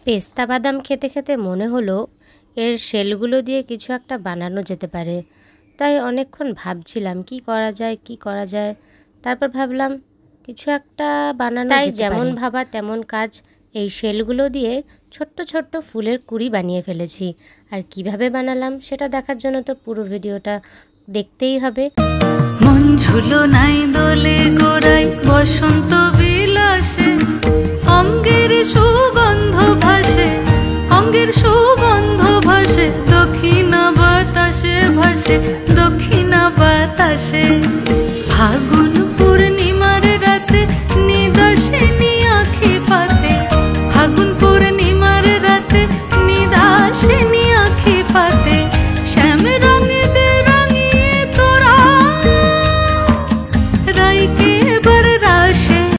পেস্তা বাদাম খেতে খেতে মনে হলো এর শেলগুলো দিয়ে কিছু একটা বানানো যেতে পারে। তাই অনেকক্ষণ ভাবছিলাম কি করা যায়। তারপর ভাবলাম কিছু একটা বানানো যেতে পারে। তাই যেমন ভাবা তেমন কাজ, এই শেলগুলো দিয়ে ছোট্ট ছোট্ট ফুলের কুঁড়ি বানিয়ে ফেলেছি। আর কিভাবে বানালাম সেটা দেখার জন্য তো পুরো ভিডিওটা দেখতেই হবে। মন ঝুলো নাই দোলে গোড়ায় বসন্ত